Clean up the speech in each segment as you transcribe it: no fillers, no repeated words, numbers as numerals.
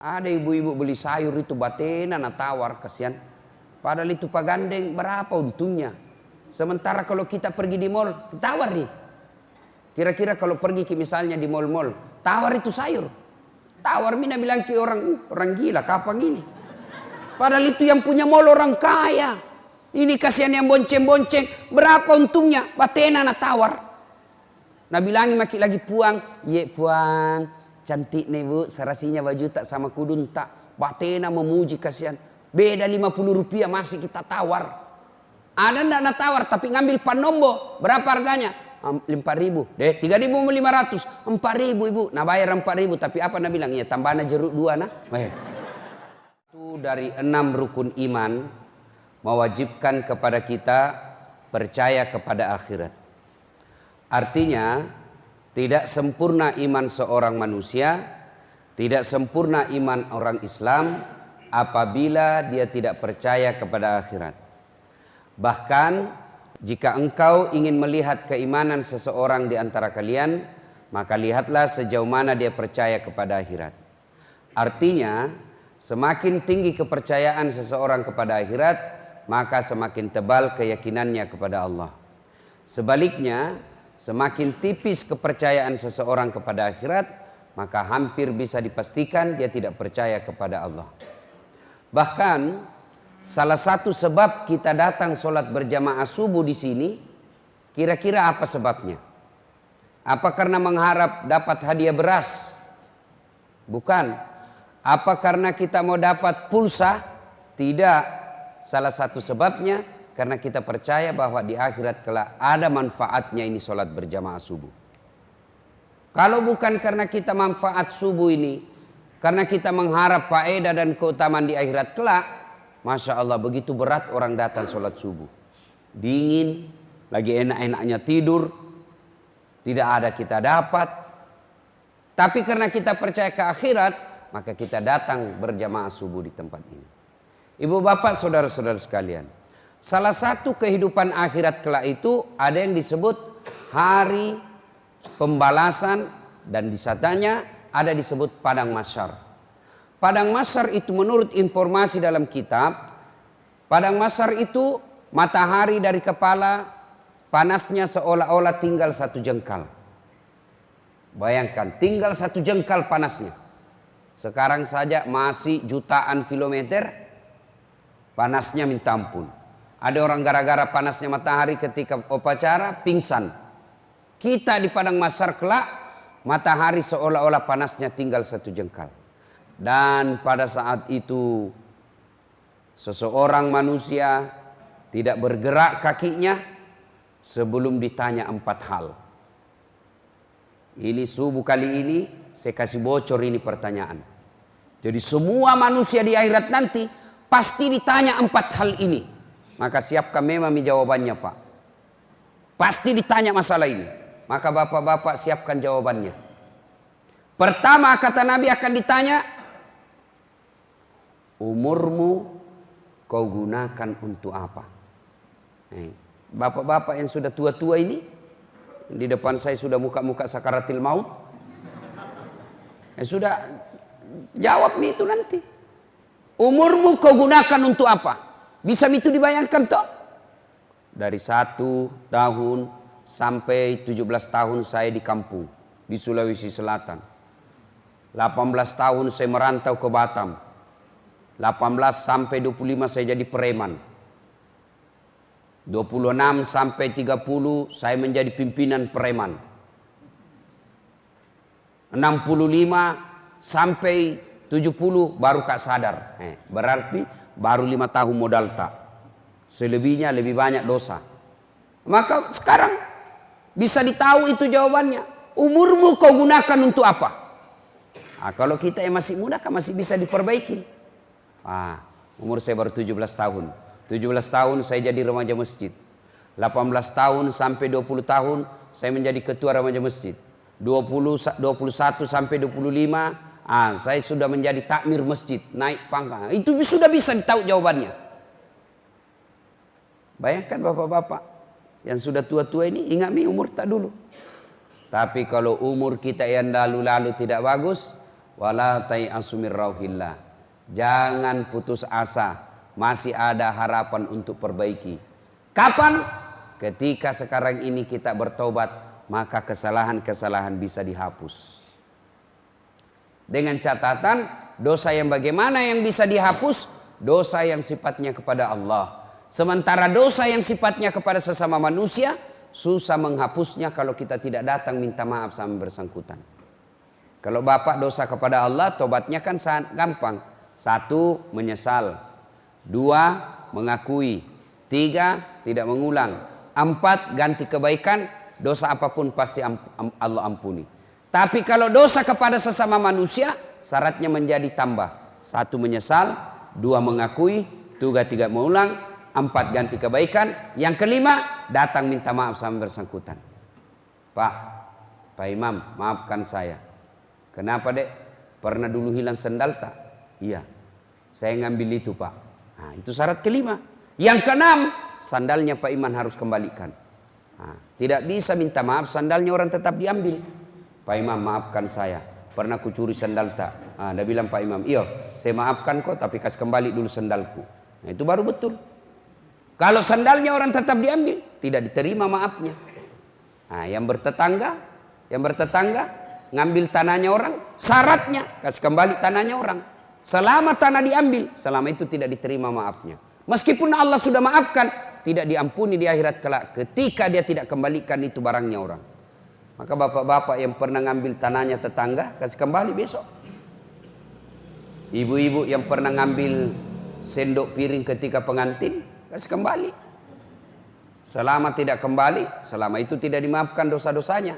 Ada ibu-ibu beli sayur itu batena na tawar, kasihan. Padahal itu pagandeng berapa untungnya. Sementara kalau kita pergi di mall, tawar nih. Kira-kira kalau pergi misalnya di mall-mall, tawar itu sayur. Tawar, mina bilang ke orang gila, kapan ini? Padahal itu yang punya mall orang kaya. Ini kasihan yang bonceng-bonceng, berapa untungnya? Batena na tawar. Nah bilangin maki lagi puang, ye puang, cantik nih bu, serasinya baju tak sama kudun tak. Batena memuji kasihan. Beda 50 rupiah masih kita tawar. Ada ndak na tawar tapi ngambil panombo. Berapa harganya? 4.000. Deh 3.500. 4.000 ibu. Nah bayar 4.000 tapi apa nak bilang? Ya tambahnya jeruk 2 nah. Itu dari 6 rukun iman mewajibkan kepada kita percaya kepada akhirat. Artinya tidak sempurna iman seorang manusia, tidak sempurna iman orang Islam apabila dia tidak percaya kepada akhirat. Bahkan jika engkau ingin melihat keimanan seseorang di antara kalian, maka lihatlah sejauh mana dia percaya kepada akhirat. Artinya semakin tinggi kepercayaan seseorang kepada akhirat, maka semakin tebal keyakinannya kepada Allah. Sebaliknya, semakin tipis kepercayaan seseorang kepada akhirat, maka hampir bisa dipastikan dia tidak percaya kepada Allah. Bahkan salah satu sebab kita datang sholat berjamaah subuh di sini, kira-kira apa sebabnya? Apa karena mengharap dapat hadiah beras? Bukan. Apa karena kita mau dapat pulsa? Tidak. Salah satu sebabnya karena kita percaya bahwa di akhirat kelak ada manfaatnya ini sholat berjamaah subuh. Kalau bukan karena kita manfaat subuh ini, karena kita mengharap faedah dan keutamaan di akhirat kelak, Masya Allah begitu berat orang datang sholat subuh. Dingin, lagi enak-enaknya tidur, tidak ada kita dapat. Tapi karena kita percaya ke akhirat, maka kita datang berjamaah subuh di tempat ini. Ibu bapak saudara-saudara sekalian, salah satu kehidupan akhirat kelak itu ada yang disebut hari pembalasan dan di satanya ada disebut padang mahsyar. Padang mahsyar itu menurut informasi dalam kitab, padang mahsyar itu matahari dari kepala panasnya seolah-olah tinggal 1 jengkal. Bayangkan tinggal 1 jengkal panasnya. Sekarang saja masih jutaan kilometer panasnya minta ampun. Ada orang gara-gara panasnya matahari ketika upacara pingsan. Kita di padang mahsyar kelak matahari seolah-olah panasnya tinggal 1 jengkal. Dan pada saat itu seseorang manusia tidak bergerak kakinya sebelum ditanya 4 hal. Ini subuh kali ini saya kasih bocor ini pertanyaan. Jadi semua manusia di akhirat nanti pasti ditanya 4 hal ini. Maka siapkan memang jawabannya Pak. Pasti ditanya masalah ini. Maka bapak-bapak siapkan jawabannya. Pertama kata Nabi akan ditanya, umurmu kau gunakan untuk apa? Bapak-bapak yang sudah tua-tua ini, di depan saya sudah muka-muka sakaratil maut. Sudah jawab nih itu nanti. Umurmu kau gunakan untuk apa? Bisa itu dibayangkan toh? Dari 1 tahun sampai 17 tahun saya di kampung di Sulawesi Selatan. 18 tahun saya merantau ke Batam. 18 sampai 25 saya jadi preman. 26 sampai 30 saya menjadi pimpinan preman. 65 sampai 70 baru kak sadar. Berarti baru 5 tahun modal tak. Selebihnya lebih banyak dosa. Maka sekarang bisa ditahu itu jawabannya. Umurmu kau gunakan untuk apa? Kalau kita yang masih muda kan masih bisa diperbaiki. Umur saya baru 17 tahun. 17 tahun saya jadi remaja masjid. 18 tahun sampai 20 tahun saya menjadi ketua remaja masjid. 21 sampai 25 saya sudah menjadi takmir masjid, naik pangkat. Itu sudah bisa ditahu jawabannya. Bayangkan bapak-bapak yang sudah tua-tua ini, ingat nih umur tak dulu. Tapi kalau umur kita yang lalu-lalu tidak bagus, Wala tai'asu mir rauhillah. Jangan putus asa, masih ada harapan untuk perbaiki. Kapan? Ketika sekarang ini kita bertobat, maka kesalahan-kesalahan bisa dihapus. Dengan catatan, dosa yang bagaimana yang bisa dihapus? Dosa yang sifatnya kepada Allah. Sementara dosa yang sifatnya kepada sesama manusia, susah menghapusnya kalau kita tidak datang minta maaf sama bersangkutan. Kalau bapak dosa kepada Allah, tobatnya kan sangat gampang. 1, menyesal. 2, mengakui. 3, tidak mengulang. 4, ganti kebaikan. Dosa apapun pasti Allah ampuni. Tapi kalau dosa kepada sesama manusia, syaratnya menjadi tambah. 1, menyesal. 2, mengakui. 3, mengulang. 4, ganti kebaikan. Yang kelima, datang minta maaf sama bersangkutan. Pak Imam, maafkan saya. Kenapa dek? Pernah dulu hilang sendal tak? Iya, saya ngambil itu pak. Nah, itu syarat kelima. Yang keenam, sandalnya Pak Iman harus kembalikan. Nah, tidak bisa minta maaf, sandalnya orang tetap diambil. Pak Imam, maafkan saya. Pernah kucuri sandal tak? Nah, dia bilang Pak Imam, iya saya maafkan kok, tapi kasih kembali dulu sandalku. Nah, itu baru betul. Kalau sandalnya orang tetap diambil, tidak diterima maafnya. Nah, yang bertetangga ngambil tanahnya orang, syaratnya kasih kembali tanahnya orang. Selama tanah diambil, selama itu tidak diterima maafnya. Meskipun Allah sudah maafkan, tidak diampuni di akhirat kelak ketika dia tidak kembalikan itu barangnya orang. Maka bapak-bapak yang pernah ngambil tanahnya tetangga, kasih kembali besok. Ibu-ibu yang pernah ngambil sendok piring ketika pengantin, kasih kembali. Selama tidak kembali, selama itu tidak dimaafkan dosa-dosanya.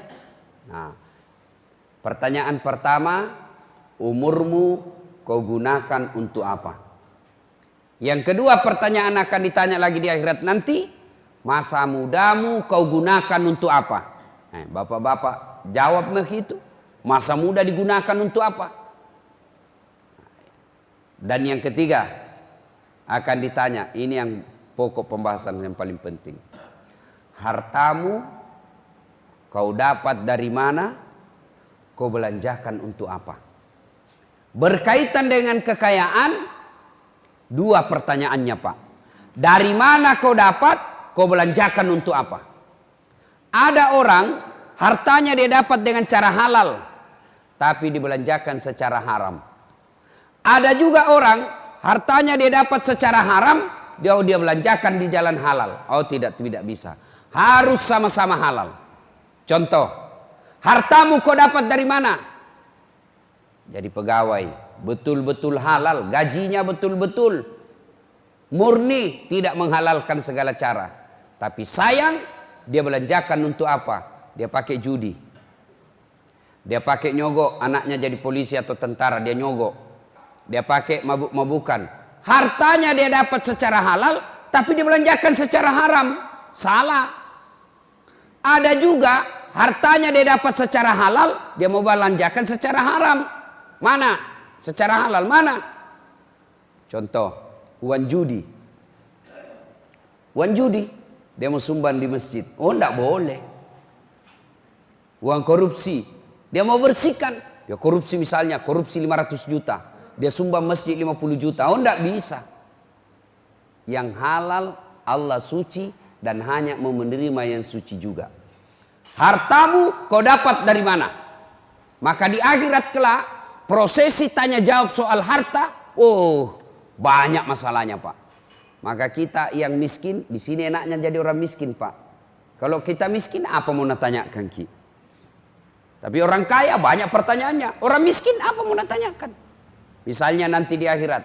Nah, pertanyaan pertama, umurmu kau gunakan untuk apa? Yang kedua, pertanyaan akan ditanya lagi di akhirat nanti, masa mudamu kau gunakan untuk apa? Bapak-bapak jawab begitu. Masa muda digunakan untuk apa? Dan yang ketiga akan ditanya, ini yang pokok pembahasan yang paling penting. Hartamu kau dapat dari mana? Kau belanjakan untuk apa? Berkaitan dengan kekayaan, 2 pertanyaannya Pak. Dari mana kau dapat? Kau belanjakan untuk apa? Ada orang hartanya dia dapat dengan cara halal, tapi dibelanjakan secara haram. Ada juga orang hartanya dia dapat secara haram, dia belanjakan di jalan halal. Oh tidak bisa. Harus sama-sama halal. Contoh, hartamu kau dapat dari mana? Jadi pegawai, betul-betul halal, gajinya betul-betul murni, tidak menghalalkan segala cara. Tapi sayang, dia belanjakan untuk apa? Dia pakai judi. Dia pakai nyogok, anaknya jadi polisi atau tentara, dia nyogok. Dia pakai mabuk-mabukan. Hartanya dia dapat secara halal, tapi dia belanjakan secara haram. Salah. Ada juga hartanya dia dapat secara halal, dia mau belanjakan secara haram. Mana? Secara halal mana? Contoh, uang judi. Uang judi, dia mau sumbang di masjid. Oh, enggak boleh. Uang korupsi, dia mau bersihkan. Ya korupsi misalnya, korupsi 500 juta. Dia sumbang masjid 50 juta. Oh, enggak bisa. Yang halal Allah suci dan hanya mau menerima yang suci juga. Hartamu kau dapat dari mana? Maka di akhirat kelak, prosesi tanya jawab soal harta, oh banyak masalahnya Pak. Maka kita yang miskin, di sini enaknya jadi orang miskin Pak. Kalau kita miskin apa mau tanyakan Ki? Tapi orang kaya banyak pertanyaannya. Orang miskin apa mau tanyakan? Misalnya nanti di akhirat,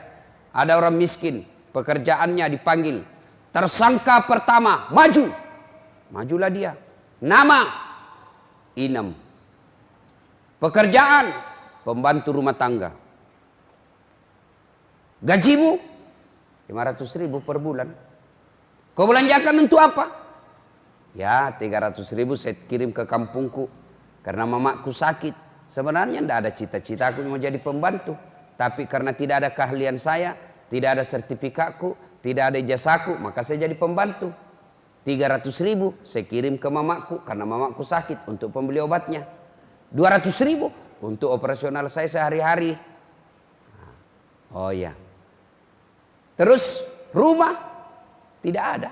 ada orang miskin, pekerjaannya dipanggil. Tersangka pertama, maju. Majulah dia. Nama, Inem. Pekerjaan, pembantu rumah tangga. Gajimu 500.000 per bulan. Kau belanjakan untuk apa? Ya 300.000 saya kirim ke kampungku karena mamaku sakit. Sebenarnya tidak ada cita-cita aku mau jadi pembantu, tapi karena tidak ada keahlian saya, tidak ada sertifikatku, tidak ada ijazahku, maka saya jadi pembantu. 300.000 saya kirim ke mamaku karena mamaku sakit untuk pembeli obatnya. 200.000 untuk operasional saya sehari-hari. Oh ya. Terus rumah tidak ada.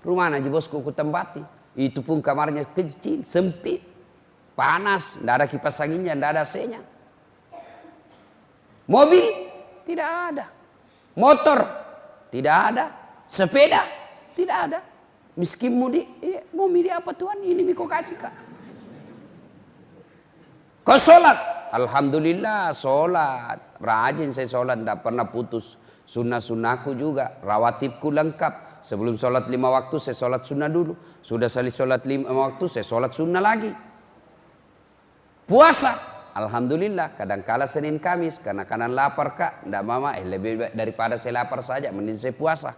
Rumah Haji bosku ku tempati. Itu pun kamarnya kecil, sempit, panas, tidak ada kipas anginnya, tidak ada AC-nya. Mobil tidak ada. Motor tidak ada. Sepeda tidak ada. Miskin mudi, mau milih apa Tuhan? Ini kau kasih kak. Kau sholat, alhamdulillah sholat, rajin saya sholat, tidak pernah putus. Sunnah-sunnahku juga, rawatibku lengkap. Sebelum sholat 5 waktu saya sholat sunnah dulu. Sudah selesai sholat 5 waktu saya sholat sunnah lagi. Puasa, alhamdulillah. Kadang-kala Senin Kamis, karena kanan lapar kak, tidak mama, lebih daripada saya lapar saja, mending saya puasa.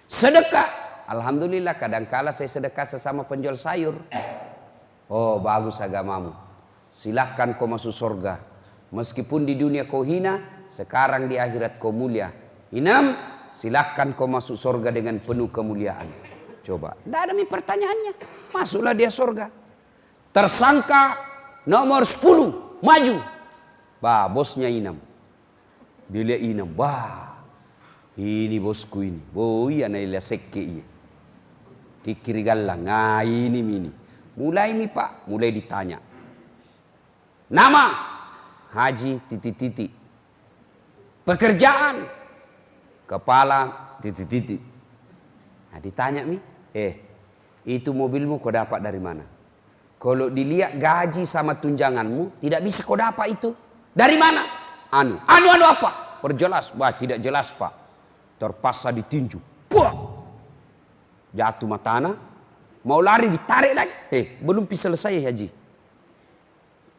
Sedekah, alhamdulillah. Kadang-kala saya sedekah sesama penjual sayur. Oh bagus agamamu. Silahkan kau masuk surga. Meskipun di dunia kau hina, sekarang di akhirat kau mulia. Inam, silahkan kau masuk surga dengan penuh kemuliaan. Coba, tidak ada pertanyaannya. Masuklah dia surga. Tersangka nomor 10, maju. Bah, bosnya Inam. Dia lihat Inam, bah, ini bosku ini. Oh iya, naila sekke iya. Di kiri galang, nah ini. Mulai nih pak, mulai ditanya. Nama Haji titik-titik. Pekerjaan kepala titik-titik. Nah ditanya mi, itu mobilmu kau dapat dari mana? Kalau dilihat gaji sama tunjanganmu, tidak bisa kau dapat itu. Dari mana? Anu apa? Perjelas, wah tidak jelas pak. Terpaksa ditinju. Puah! Jatuh matana, mau lari ditarik lagi. Belum bisa selesai Haji.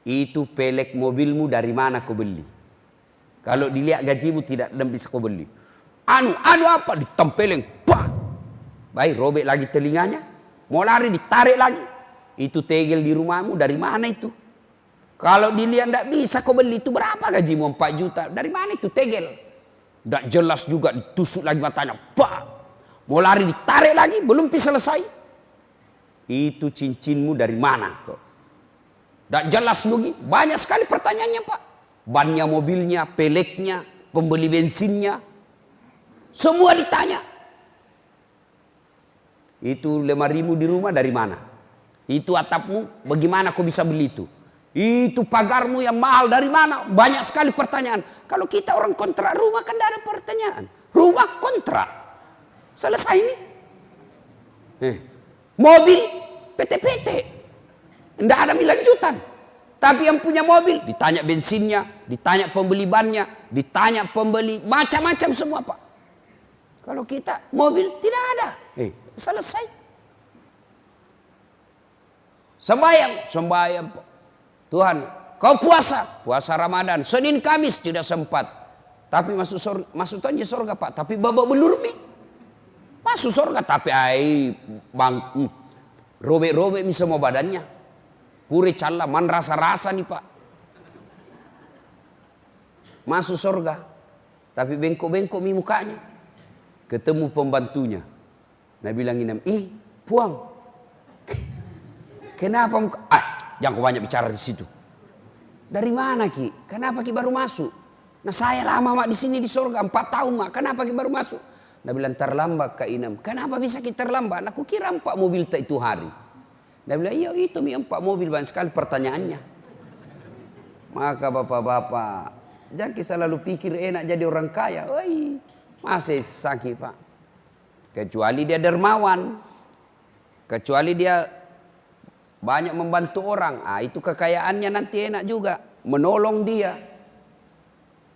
Itu pelek mobilmu dari mana kau beli? Kalau dilihat gajimu tidak bisa kau beli. Anu apa? Ditempeleng. Bah! Baik, robek lagi telinganya. Mau lari ditarik lagi. Itu tegel di rumahmu dari mana itu? Kalau dilihat tidak bisa kau beli, itu berapa gajimu? 4 juta. Dari mana itu tegel? Tidak jelas juga, ditusuk lagi matanya. Bah! Mau lari ditarik lagi, belum bisa selesai. Itu cincinmu dari mana kok? Tidak jelas lagi, banyak sekali pertanyaannya pak. Bannya mobilnya, peleknya, pembeli bensinnya. Semua ditanya. Itu lemarimu di rumah dari mana? Itu atapmu, bagaimana kau bisa beli itu? Itu pagarmu yang mahal dari mana? Banyak sekali pertanyaan. Kalau kita orang kontrak rumah kan tidak ada pertanyaan. Rumah kontrak. Selesai ini. Mobil, PT. Tidak ada lanjutan. Tapi yang punya mobil, ditanya bensinnya, ditanya pembeli bannya, ditanya pembeli macam-macam semua pak. Kalau kita mobil tidak ada. Selesai. Sembahyang pak. Tuhan, kau puasa Ramadan, Senin Kamis tidak sempat. Tapi masuk tanya surga pak. Tapi babak belur mi. Masuk surga tapi robek-robek mi semua badannya. Puri calla, man rasa-rasa nih pak. Masuk surga. Tapi bengkok-bengkok mi mukanya. Ketemu pembantunya. Nah bilang Inam, puang. Kenapa muka? Jangan kau banyak bicara di situ. Dari mana ki? Kenapa ki baru masuk? Nah saya lama mak di sini di surga 4 tahun mak. Kenapa ki baru masuk? Nah bilang terlambat Kak Inam. Kenapa bisa kita terlambat? Aku kira 4 mobil tak itu hari. Dia bilang, iya itu mi 4 mobil, banyak sekali pertanyaannya. Maka bapak-bapak, jangan selalu pikir enak jadi orang kaya. Masih sakit pak. Kecuali dia dermawan. Kecuali dia banyak membantu orang. Itu kekayaannya nanti enak juga. Menolong dia.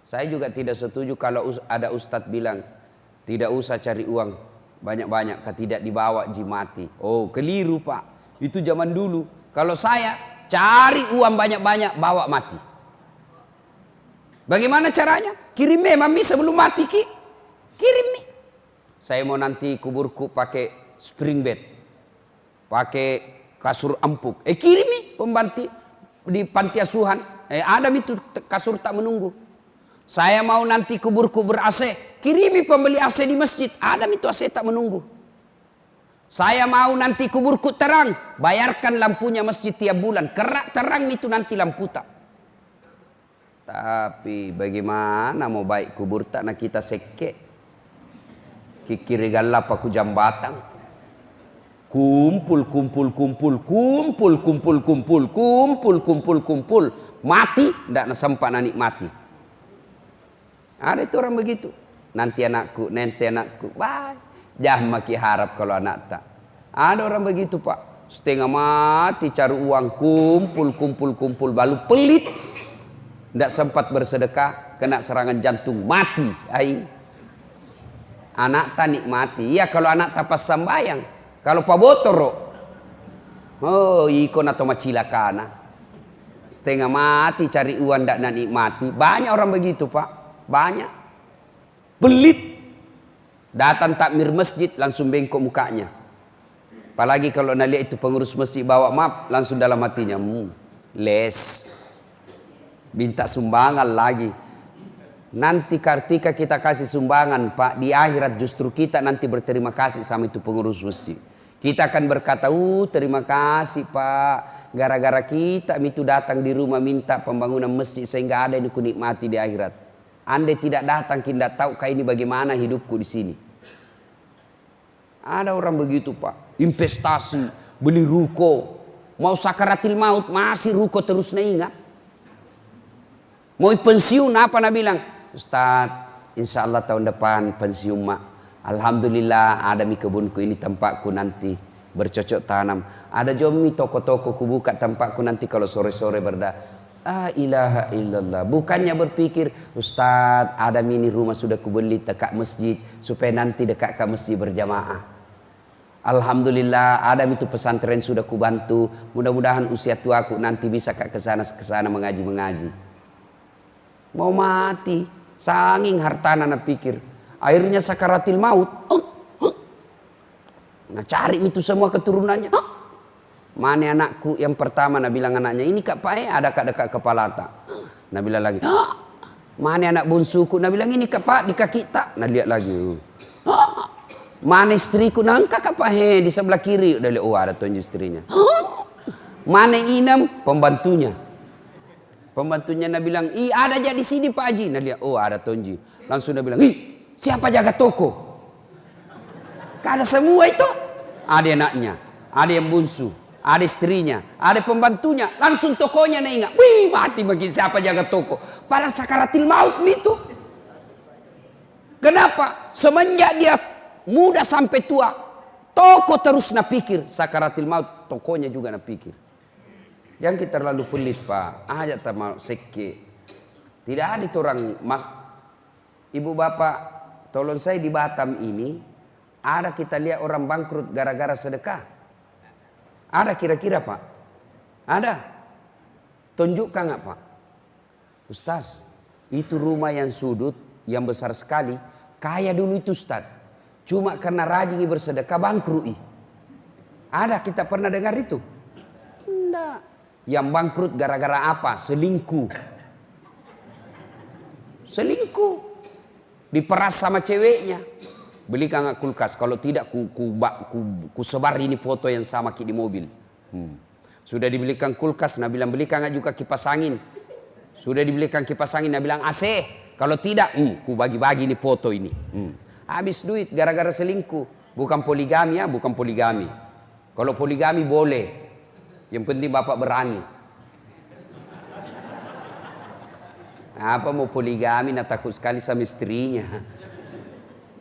Saya juga tidak setuju kalau ada ustadz bilang, tidak usah cari uang banyak-banyak, tidak dibawa jimati. Oh keliru pak. Itu zaman dulu. Kalau saya cari uang banyak-banyak, bawa mati. Bagaimana caranya? Kirim mami sebelum mati ki. Kirim nih. Saya mau nanti kuburku pakai spring bed. Pakai kasur empuk. Kirim nih pembanti di panti asuhan. Ada itu kasur tak menunggu. Saya mau nanti kuburku ber-AC. Kirimi pembeli AC di masjid. Ada itu AC tak menunggu. Saya mau nanti kuburku terang. Bayarkan lampunya masjid tiap bulan. Kerak terang itu nanti lampu tak. Tapi bagaimana mau baik kubur tak nak kita seke. Kikiri galap aku jambatan. Kumpul. Mati, ndak nasempat nikmati. Ada itu orang begitu. Nanti anakku. Bah, jangan maki harap kalau anak tak. Ada orang begitu Pak. Setengah mati cari uang. Kumpul. Balu pelit. Ndak sempat bersedekah. Kena serangan jantung. Mati. Anak tak nikmati. Ya kalau anak tak pas sambayang. Kalau Pak Botoro. Oh ikon atau macilakana. Setengah mati cari uang ndak nikmati. Banyak orang begitu Pak. Banyak. Pelit. Datang takmir masjid langsung bengkok mukanya. Apalagi kalau nak lihat itu pengurus masjid bawa map langsung dalam hatinya. Les. Minta sumbangan lagi. Nanti ketika kita kasih sumbangan Pak, di akhirat justru kita nanti berterima kasih sama itu pengurus masjid. Kita akan berkata, terima kasih Pak. Gara-gara kita itu datang di rumah minta pembangunan masjid sehingga ada yang ku nikmati di akhirat. Andai tidak datang, kita tahu ini bagaimana hidupku di sini. Ada orang begitu Pak. Investasi, beli ruko. Mau sakaratil maut, masih ruko terus ingat. Mau pensiun apa nak bilang? Ustaz, insya Allah tahun depan pensiun mak. Alhamdulillah ada mi kebunku ini tempatku nanti bercocok tanam. Ada jomi toko-toko ku buka tempatku nanti kalau sore-sore berda. Ilaha illallah. Bukannya berpikir Ustaz ada mini rumah sudah ku beli dekat masjid supaya nanti dekat ke masjid berjamaah. Alhamdulillah ada itu pesantren sudah ku bantu. Mudah-mudahan usia tuaku nanti bisa ke sana mengaji. Mau mati. Sanging hartana nak pikir. Akhirnya sakaratil maut. Nah cari itu semua keturunannya. Mana anakku yang pertama nak bilang anaknya. Ini Kak Pae ada Kak dekat kepala tak. Nah bilang lagi. Mana anak bunsuku. Nah bilang ini Kak Pak di kaki tak. Nah lihat lagi. Mana istriku. Nah Kak Pae di sebelah kiri. Udah lihat ada tonji istrinya. Mana inam pembantunya. Pembantunya nak bilang, ada aja di sini Pak Haji. Nah lihat, ada tonji. Langsung dia bilang, siapa jaga toko? Ada semua itu. Ada anaknya, ada yang bungsu, ada istrinya, ada pembantunya. Langsung tokonya nak ingat, mati bagi siapa jaga toko. Padahal sakaratil maut itu. Kenapa? Semenjak dia muda sampai tua, toko terus nak pikir. Sakaratil maut, tokonya juga nak pikir. Jangan kita terlalu pelit Pak. Ajak tak seke. Tidak ada itu orang ibu bapak. Tolong saya di Batam ini. Ada kita lihat orang bangkrut gara-gara sedekah. Ada kira-kira Pak? Ada. Tunjukkan nggak Pak? Ustaz. Itu rumah yang sudut. Yang besar sekali. Kaya dulu itu Ustaz. Cuma karena rajin bersedekah bangkrut. Ada kita pernah dengar itu? Enggak. Yang bangkrut gara-gara apa? Selingkuh. Diperas sama ceweknya. Belikan nggak kulkas? Kalau tidak ku sebar ini foto yang sama di mobil. Sudah dibelikan kulkas, nah bilang belikan nggak juga kipas angin. Sudah dibelikan kipas angin, nah bilang AC. Kalau tidak, ku bagi-bagi ini foto ini. Habis duit gara-gara selingkuh. Bukan poligami ya, bukan poligami. Kalau poligami boleh. Yang penting bapak berani. Apa mau poligami nak takut sekali sama istrinya.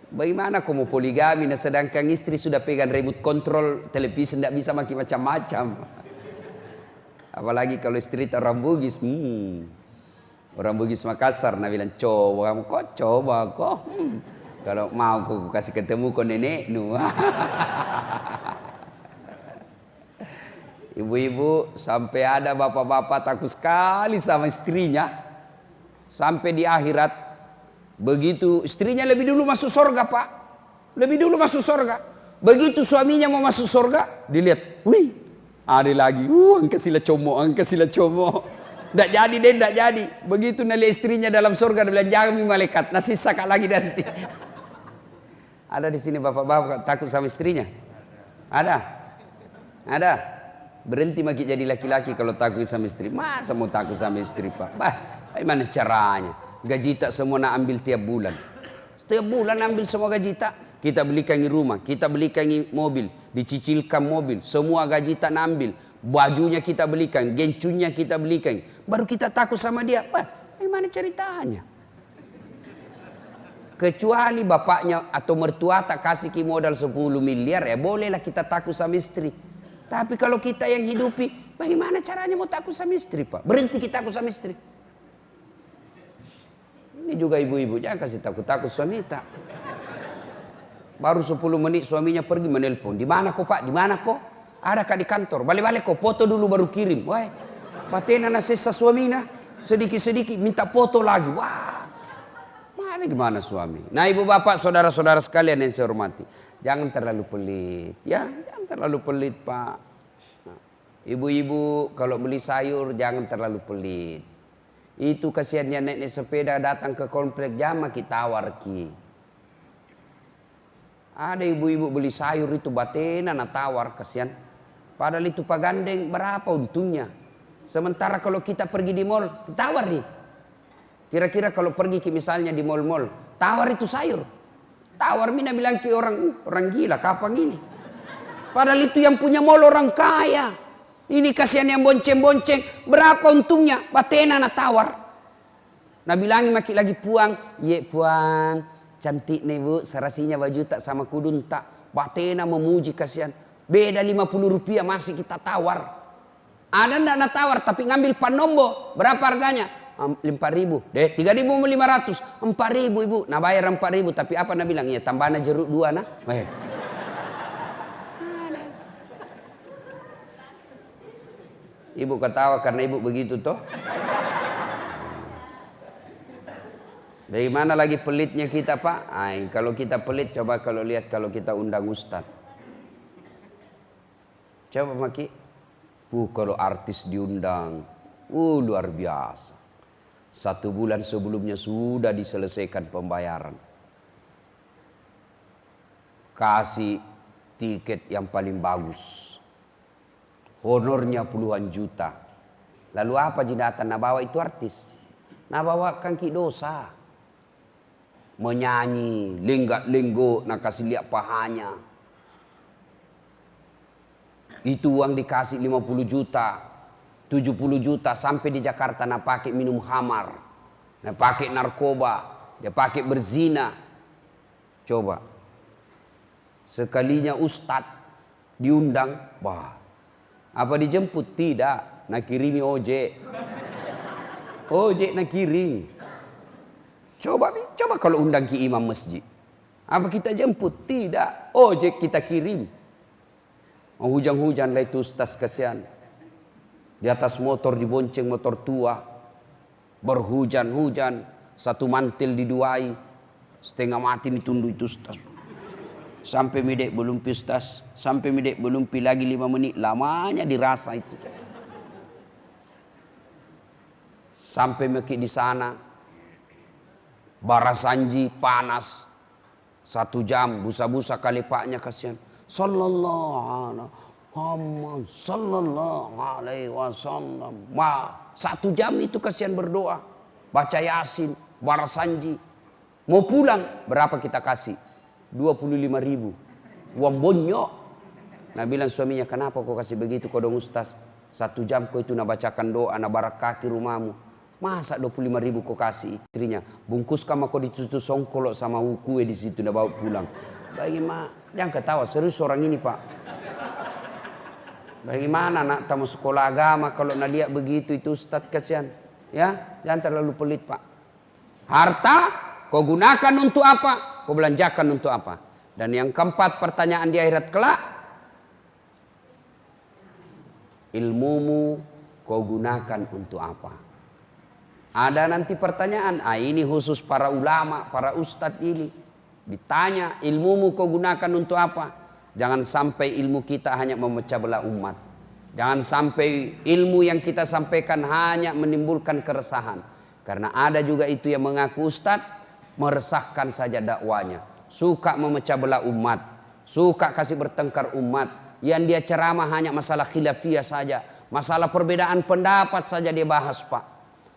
Bagaimana kau mau poligami nah sedangkan istri sudah pegang remote control televisi tidak bisa makin macam-macam. Apalagi kalau istri orang Bugis. Orang Bugis Makassar nah bilang coba kok. Kalau mau aku kasih ketemu kau nenek nu. Ibu-ibu sampai ada bapak-bapak takut sekali sama istrinya. Sampai di akhirat. Begitu istrinya lebih dulu masuk surga Pak. Lebih dulu masuk surga. Begitu suaminya mau masuk surga. Dilihat. Wih. Ada lagi. Angka sila comok. Tidak jadi deh, tidak jadi. Begitu nalihat istrinya dalam surga. Dia bilang jangan malaikat. Nasi sakak lagi nanti. Ada di sini bapak-bapak takut sama istrinya? Ada. Berhenti makin jadi laki-laki kalau takut sama istri. Masa mau takut sama istri Pak? Bagaimana caranya? Gaji tak semua nak ambil tiap bulan. Setiap bulan ambil semua gaji tak. Kita belikan rumah, kita belikan mobil, dicicilkan mobil. Semua gaji tak nak ambil. Bajunya kita belikan, gencunya kita belikan. Baru kita takut sama dia. Bagaimana ceritanya? Kecuali bapaknya atau mertua tak kasih ki modal 10 miliar, ya bolehlah kita takut sama istri. Tapi kalau kita yang hidupi, bagaimana caranya mau takut sama istri, Pak? Berhenti kita takut sama istri. Ini juga ibu-ibu, jangan kasih takut-takut suami tak. Baru 10 menit suaminya pergi menelpon. Di mana kok, Pak? Di mana kok? Ada kak di kantor. Balik-balik kok, foto dulu baru kirim. Wah, patena na sesa suamina. Sedikit-sedikit minta foto lagi. Wah. Mana gimana suami? Nah, ibu bapak, saudara-saudara sekalian yang saya hormati, jangan terlalu pelit, ya, jangan terlalu pelit, Pak. Nah, ibu-ibu kalau beli sayur jangan terlalu pelit. Itu kasihannya nenek sepeda datang ke komplek jama kita tawar ki. Ada ibu-ibu beli sayur itu batena na tawar kasihan. Padahal itu pagandeng berapa untungnya. Sementara kalau kita pergi di mall, tawar nih. Kira-kira kalau pergi ke misalnya di mall-mall, tawar itu sayur. Tawar mina bilang ke orang gila, kapan ini? Padahal itu yang punya mall orang kaya. Ini kasihan yang bonceng-bonceng, berapa untungnya? Batena na tawar. Nah bilangin maki lagi puang, ye puang, cantik nih bu, serasinya baju tak sama kudun tak. Batena memuji kasihan, beda 50 rupiah masih kita tawar. Ada ndak na tawar tapi ngambil panombo, berapa harganya? 5.000, deh 3.500, 4.000 ibu, nah bayar 4.000 tapi apa nak bilang ya tambahnya jeruk 2 nah. Ibu ketawa karena ibu begitu toh. Bagaimana lagi pelitnya kita Pak? Ay, kalau kita pelit coba kalau lihat kalau kita undang ustad. Coba maki, kalau artis diundang, luar biasa. 1 bulan sebelumnya sudah diselesaikan pembayaran. Kasih tiket yang paling bagus. Honornya puluhan juta. Lalu apa jindatan? Nah bawa itu artis. Nah bawa kangki dosa. Menyanyi, lenggak-lenggok, nak kasih lihat pahanya. Itu uang dikasih 50 juta. 70 juta sampai di Jakarta nak pakai minum khamar, nak pakai narkoba, dia pakai berzina. Coba sekalinya ustadz diundang, wah, apa dijemput? Tidak, nak kirimi ojek, nak kirim. Coba kalau undang ki imam masjid, apa kita jemput? Tidak, ojek kita kirim. Mau hujan-hujan lah itu ustaz kasihan. Di atas motor dibonceng motor tua. Berhujan-hujan. Satu mantil diduai. Setengah mati ditunduk itu ustaz. Sampai midek belum pi ustaz. Sampai midek belum pi lagi 5 menit. Lamanya dirasa itu. Sampai meki di sana. Barasanji panas. 1 jam. Busa-busa kali paknya kasihan. Sallallahu alaihi wasallam. 1 jam itu kasihan berdoa. Baca Yasin, Barasanji. Mau pulang, berapa kita kasih? 25.000. Uang bonyok. Nah bilang suaminya, kenapa kau kasih begitu kau dong ustaz? 1 jam kau itu nak bacakan doa, nak barak kaki rumahmu. Masa 25.000 kau kasih istrinya? Bungkus kamu kau ditutup songkolok sama kue di situ nak bawa pulang. Bagaimana? Jangan ketawa, serius orang ini Pak. Bagaimana nak tamu sekolah agama kalau nak lihat begitu itu ustaz kasihan. Ya, jangan terlalu pelit Pak. Harta kau gunakan untuk apa? Kau belanjakan untuk apa? Dan yang keempat pertanyaan di akhirat kelak. Ilmumu kau gunakan untuk apa? Ada nanti pertanyaan. Ini khusus para ulama, para ustadz ini. Ditanya ilmumu kau gunakan untuk apa? Jangan sampai ilmu kita hanya memecah belah umat. Jangan sampai ilmu yang kita sampaikan hanya menimbulkan keresahan. Karena ada juga itu yang mengaku ustadz, meresahkan saja dakwanya. Suka memecah belah umat. Suka kasih bertengkar umat. Yang dia ceramah hanya masalah khilafiyah saja. Masalah perbedaan pendapat saja dia bahas Pak.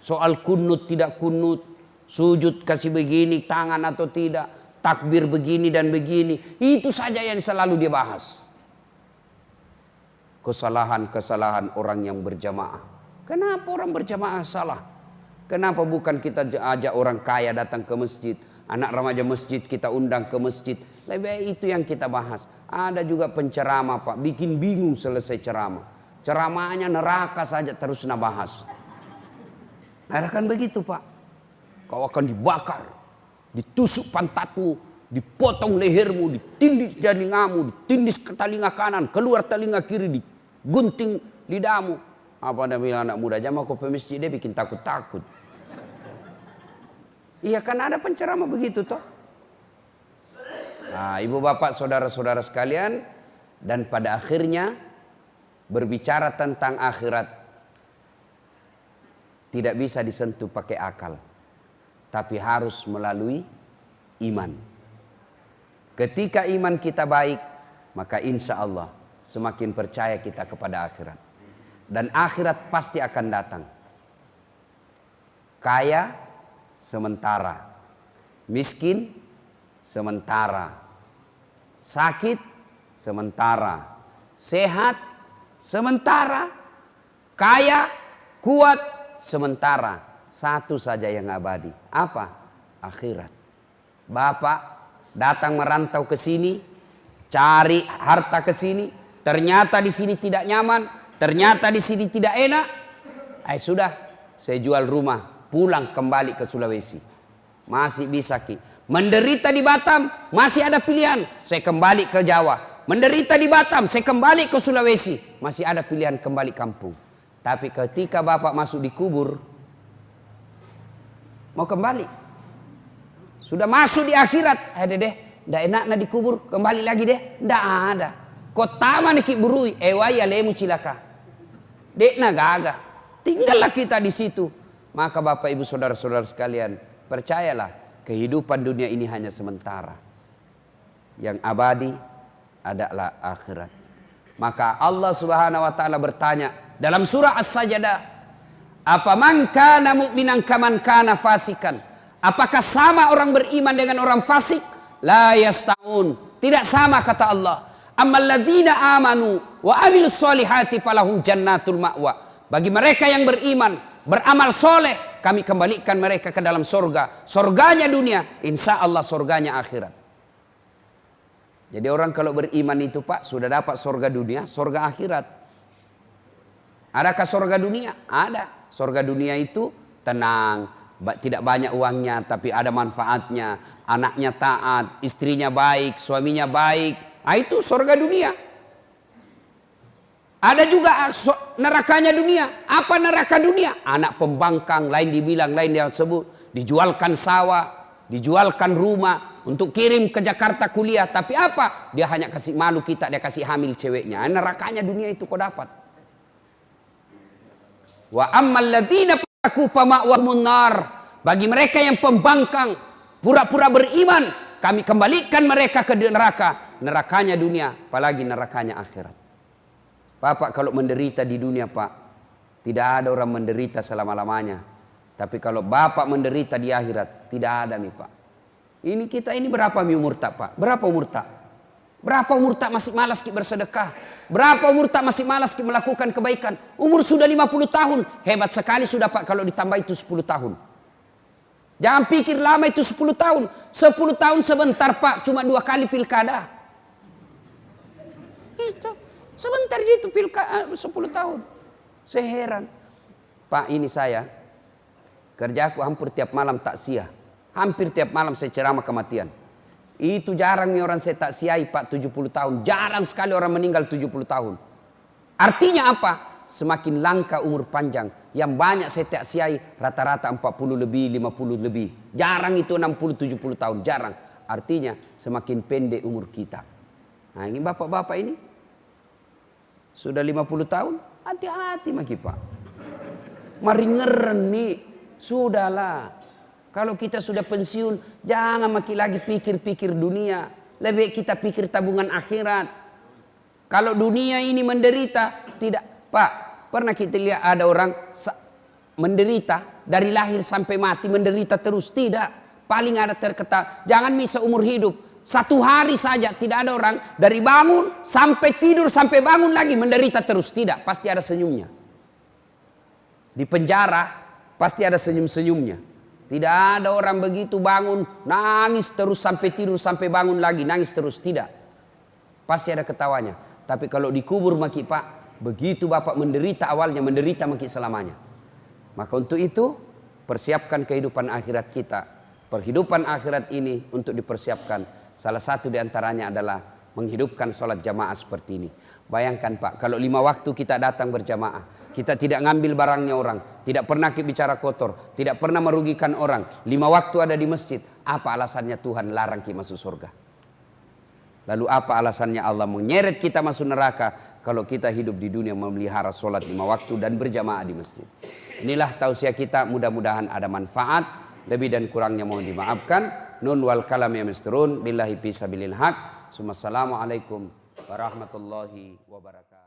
Soal kunut tidak kunut, sujud kasih begini, tangan atau tidak, takbir begini dan begini. Itu saja yang selalu dia bahas. Kesalahan-kesalahan orang yang berjamaah. Kenapa orang berjamaah salah? Kenapa bukan kita ajak orang kaya datang ke masjid, anak remaja masjid kita undang ke masjid? Lebih baik itu yang kita bahas. Ada juga penceramah Pak, bikin bingung selesai ceramah. Ceramahnya neraka saja terus nabahas. Ada kan begitu Pak? Kau akan dibakar, ditusuk pantatmu, dipotong lehermu, ditindis telingamu, ditindis ke telinga kanan, keluar telinga kiri, digunting lidahmu. Apa anda bilang anak muda aja mau ke masjid dia bikin takut-takut. Iya kan ada penceramah begitu toh. Nah, ibu bapak saudara-saudara sekalian, dan pada akhirnya berbicara tentang akhirat tidak bisa disentuh pakai akal, tapi harus melalui iman. Ketika iman kita baik, maka insya Allah semakin percaya kita kepada akhirat. Dan akhirat pasti akan datang. Kaya sementara, miskin sementara, sakit sementara, sehat sementara, kaya kuat sementara. Satu saja yang abadi. Apa? Akhirat. Bapak datang merantau ke sini, cari harta ke sini, ternyata di sini tidak nyaman, ternyata di sini tidak enak. Sudah, saya jual rumah, pulang kembali ke Sulawesi. Masih bisa Ki. Menderita di Batam, masih ada pilihan. Saya kembali ke Jawa. Menderita di Batam, saya kembali ke Sulawesi. Masih ada pilihan kembali kampung. Tapi ketika Bapak masuk di kubur, mau kembali. Sudah masuk di akhirat. Deh, ndak enak na di kubur, kembali lagi deh. Ndak ada. Kota mana ki burui, ewai alemu cilaka. Dek na gagah. Tinggallah kita di situ. Maka Bapak Ibu saudara-saudara sekalian, percayalah kehidupan dunia ini hanya sementara. Yang abadi adalah akhirat. Maka Allah Subhanahu wa taala bertanya dalam surah As-Sajdah, "Afaman kana mu'minan kaman kana fasikan?" Apakah sama orang beriman dengan orang fasik? La yastaun. Tidak sama kata Allah. Ammal ladzina amanu wa amilus solihati falahum jannatul ma'wa. Bagi mereka yang beriman, beramal soleh, kami kembalikan mereka ke dalam surga. Surganya dunia, insya Allah surganya akhirat. Jadi orang kalau beriman itu Pak, sudah dapat surga dunia, surga akhirat. Adakah surga dunia? Ada. Surga dunia itu tenang, tidak banyak uangnya, tapi ada manfaatnya. Anaknya taat, istrinya baik, suaminya baik. Nah, itu surga dunia. Ada juga nerakanya dunia. Apa neraka dunia? Anak pembangkang, lain dibilang, lain dia sebut. Dijualkan sawah, dijualkan rumah untuk kirim ke Jakarta kuliah. Tapi apa? Dia hanya kasih malu kita, dia kasih hamil ceweknya. Nerakanya dunia itu kau dapat. Wa ammal ladzina fataku fama'wahumun nar. Bagi mereka yang pembangkang, pura-pura beriman, kami kembalikan mereka ke neraka. Nerakanya dunia, apalagi nerakanya akhirat. Bapak kalau menderita di dunia Pak, tidak ada orang menderita selama-lamanya. Tapi kalau Bapak menderita di akhirat, tidak ada nih Pak. Ini kita ini berapa umur tak Pak? Berapa umur tak? Berapa umur tak masih malas kita bersedekah? Berapa umur tak masih malas kita melakukan kebaikan? Umur sudah 50 tahun. Hebat sekali sudah Pak kalau ditambah itu 10 tahun. Jangan pikir lama itu 10 tahun. 10 tahun sebentar Pak, cuma 2 kali pilkada. Itu. Sebentar gitu pilkada 10 tahun. Saya heran. Pak ini saya, kerjaku hampir tiap malam takziah. Hampir tiap malam saya ceramah kematian. Itu jarang nih orang saya takziahi Pak 70 tahun. Jarang sekali orang meninggal 70 tahun. Artinya apa? Semakin langka umur panjang. Yang banyak saya takziahi rata-rata 40 lebih, 50 lebih. Jarang itu 60-70 tahun. Jarang. Artinya semakin pendek umur kita. Nah ini bapak-bapak ini. Sudah 50 tahun, hati-hati maki Pak. Mari ngeren nih, sudahlah. Kalau kita sudah pensiun, jangan maki lagi pikir-pikir dunia. Lebih kita pikir tabungan akhirat. Kalau dunia ini menderita, tidak. Pak, pernah kita lihat ada orang menderita dari lahir sampai mati, menderita terus. Tidak. Paling ada terketa, jangan bisa umur hidup. 1 hari saja tidak ada orang dari bangun sampai tidur sampai bangun lagi menderita terus. Tidak, pasti ada senyumnya. Di penjara pasti ada senyum-senyumnya. Tidak ada orang begitu bangun nangis terus sampai tidur sampai bangun lagi nangis terus. Tidak. Pasti ada ketawanya. Tapi kalau dikubur maki Pak, begitu Bapak menderita awalnya, menderita maki selamanya. Maka untuk itu persiapkan kehidupan akhirat kita. Perhidupan akhirat ini untuk dipersiapkan, salah satu diantaranya adalah menghidupkan sholat jamaah seperti ini. Bayangkan Pak, kalau 5 waktu kita datang berjamaah, kita tidak ngambil barangnya orang, tidak pernah bicara kotor, tidak pernah merugikan orang, 5 waktu ada di masjid, apa alasannya Tuhan larang kita masuk surga? Lalu apa alasannya Allah menyeret kita masuk neraka kalau kita hidup di dunia memelihara sholat 5 waktu dan berjamaah di masjid? Inilah tausiah kita, mudah-mudahan ada manfaat. Lebih dan kurangnya mohon dimaafkan. Nun wal kalam ya misturun billahi fi sabilil haq. Assalamualaikum warahmatullahi wabarakatuh.